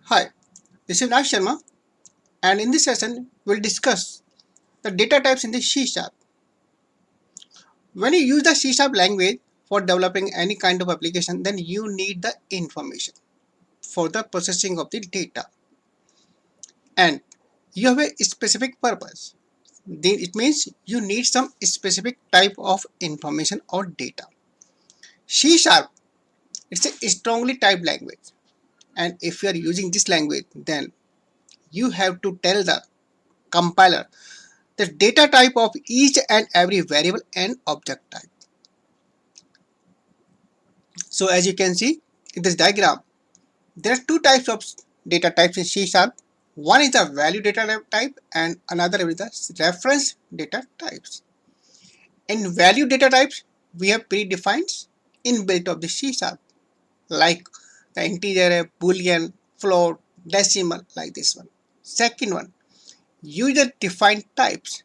Hi, this is Raj Sharma, and in this session, we'll discuss the data types in the C Sharp. When you use the C Sharp language for developing any kind of application, then you need the information for the processing of the data, and you have a specific purpose. It means you need some specific type of information or data. C Sharp, it's a strongly typed language, and if you are using this language, then you have to tell the compiler the data type of each and every variable and object type. So as you can see in this diagram, there are two types of data types in C Sharp. One is the value data type and another is the reference data types. In value data types, we have predefined inbuilt of the C Sharp like the integer, boolean, float, decimal like this one. Second one, user defined types,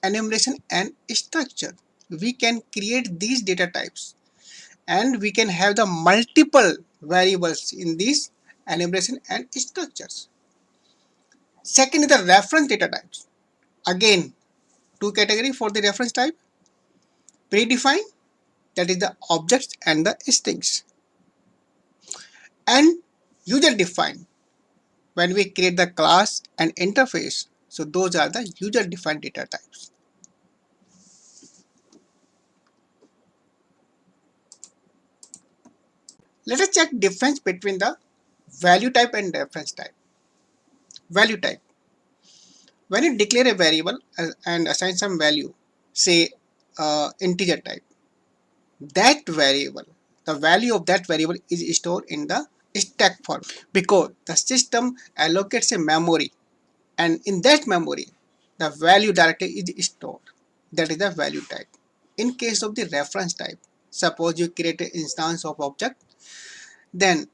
enumeration and structure. We can create these data types and we can have the multiple variables in these enumeration and structures. Second is the reference data types. Again, two category for the reference type. Predefined, that is the objects and the strings. And user defined, when we create the class and interface. So those are the user defined data types. Let us check difference between the value type and reference type. Value type. When you declare a variable and assign some value, say integer type, that variable, the value of that variable is stored in the stack form because the system allocates a memory and in that memory the value directly is stored. That is the value type. In case of the reference type, suppose you create an instance of object, then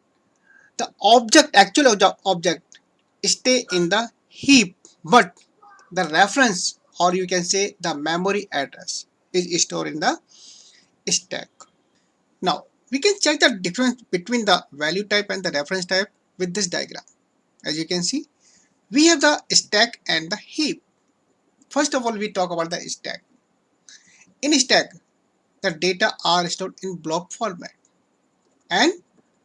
the actual object stay in the heap, but the reference or you can say the memory address is stored in the stack. Now we can check the difference between the value type and the reference type with this diagram. As you can see, we have the stack and the heap. First of all, we talk about the stack. In stack, the data are stored in block format and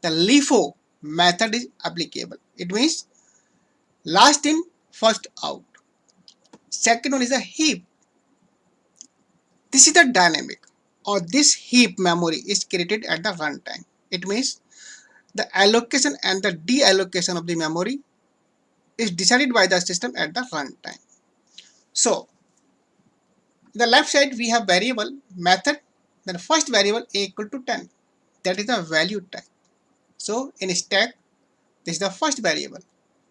the LIFO method is applicable. It means last in, first out. Second one is a heap. This is the dynamic or this heap memory is created at the runtime. It means the allocation and the deallocation of the memory is decided by the system at the runtime. So, the left side we have variable method. Then first variable a equal to 10. That is the value type. So, in stack, this is the first variable.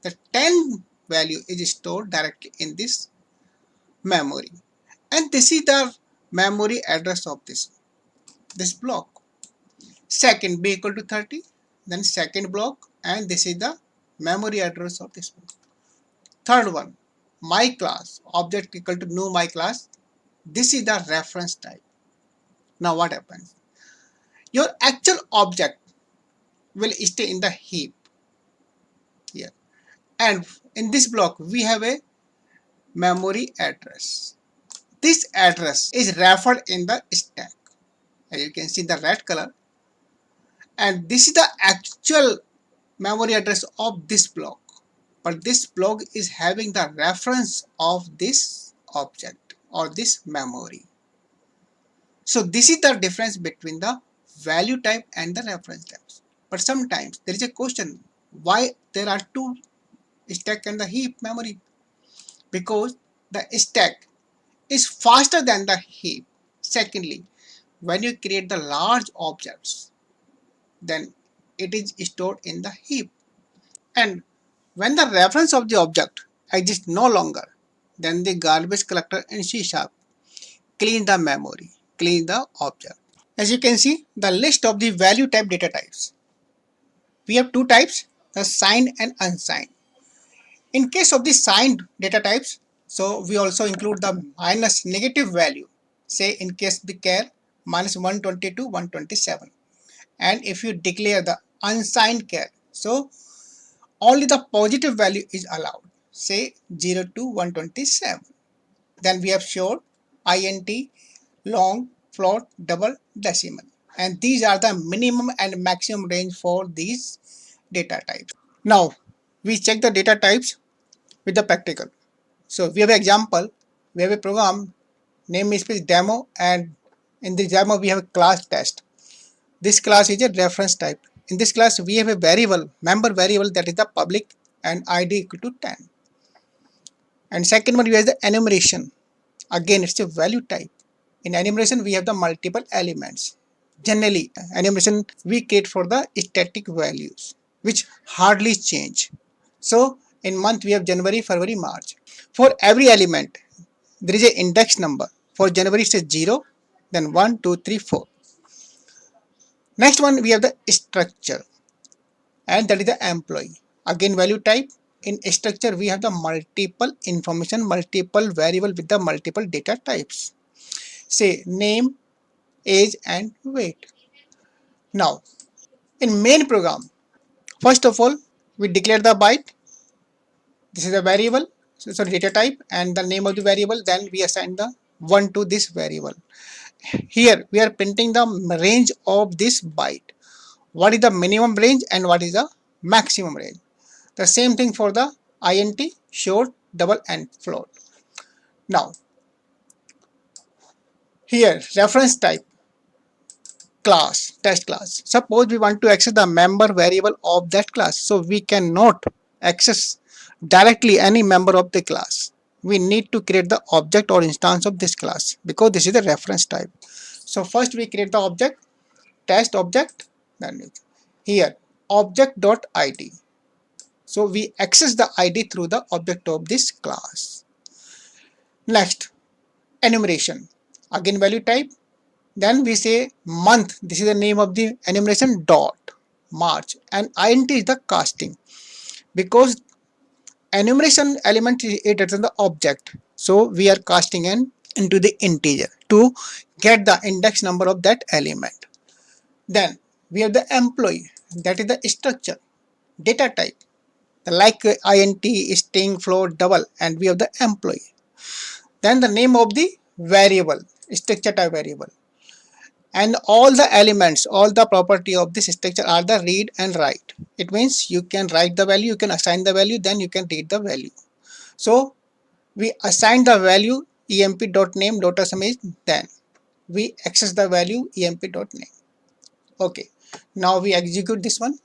The 10 value is stored directly in this memory. And this is the memory address of this block. Second b equal to 30. Then second block and this is the memory address of this one. Third one, my class, object equal to new my class. This is the reference type. Now what happens? Your actual object will stay in the heap here. And in this block, we have a memory address. This address is referred in the stack. As you can see the red color. And this is the actual memory address of this block. But this block is having the reference of this object or this memory. So this is the difference between the value type and the reference types. But sometimes there is a question why there are two stack and the heap memory. Because the stack is faster than the heap. Secondly, when you create the large objects, then it is stored in the heap. And when the reference of the object exists no longer, then the garbage collector in C# clean the memory, clean the object. As you can see, the list of the value type data types. We have two types, the signed and unsigned. In case of the signed data types, so we also include the minus negative value. Say in case the char minus 122, 127. And if you declare the unsigned char, so only the positive value is allowed, say 0 to 127. Then we have short, int, long, float, double, decimal. And these are the minimum and maximum range for these data types. Now, we check the data types with the practical. So we have an example, we have a program, name is demo, and in this demo we have a class test. This class is a reference type. In this class we have a variable, member variable, that is the public, and id equal to 10. And second one, we have the enumeration. Again, it's a value type. In enumeration, we have the multiple elements. Generally, enumeration we create for the static values, which hardly change. So, in month, we have January, February, March. For every element, there is an index number. For January, it's a 0, then 1, 2, 3, 4. Next one, we have the structure, and that is the employee. Again, value type. In structure, we have the multiple information, multiple variable with the multiple data types. Say name, age, and weight. Now, in main program, first of all, we declare the byte. This is a variable, so data type, and the name of the variable. Then we assign the 1 to this variable. Here, we are printing the range of this byte. What is the minimum range and what is the maximum range? The same thing for the int, short, double, and float. Now, here, reference type, class, test class. Suppose we want to access the member variable of that class. So we cannot access directly any member of the class. We need to create the object or instance of this class because this is the reference type. So first we create the object, test object, then here object.id. So we access the id through the object of this class. Next, enumeration. Again value type. Then we say month. This is the name of the enumeration dot March, and int is the casting because enumeration element is it is the object. So we are casting in into the integer to get the index number of that element. Then we have the employee, that is the structure, data type, like int, string, float, double, and we have the employee. Then the name of the variable, structure type variable, and all the elements, all the property of this structure are the read and write. It means you can write the value, you can assign the value, then you can read the value. So we assign the value emp.name.image, then we access the value emp.name. Okay, now we execute this one.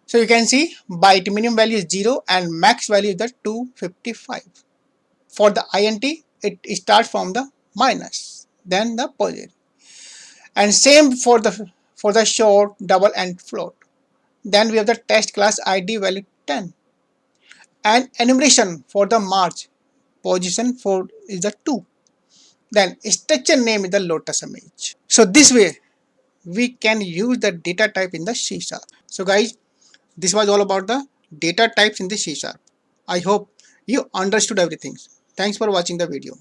So you can see byte minimum value is 0 and max value is the 255. For the int, it starts from the minus, then the positive. And same for the short, double, and float. Then we have the test class id value 10. And enumeration for the March, position for is the 2. Then structure name is the lotus image. So this way we can use the data type in the C#. So guys, this was all about the data types in the C#. I hope you understood everything. Thanks for watching the video.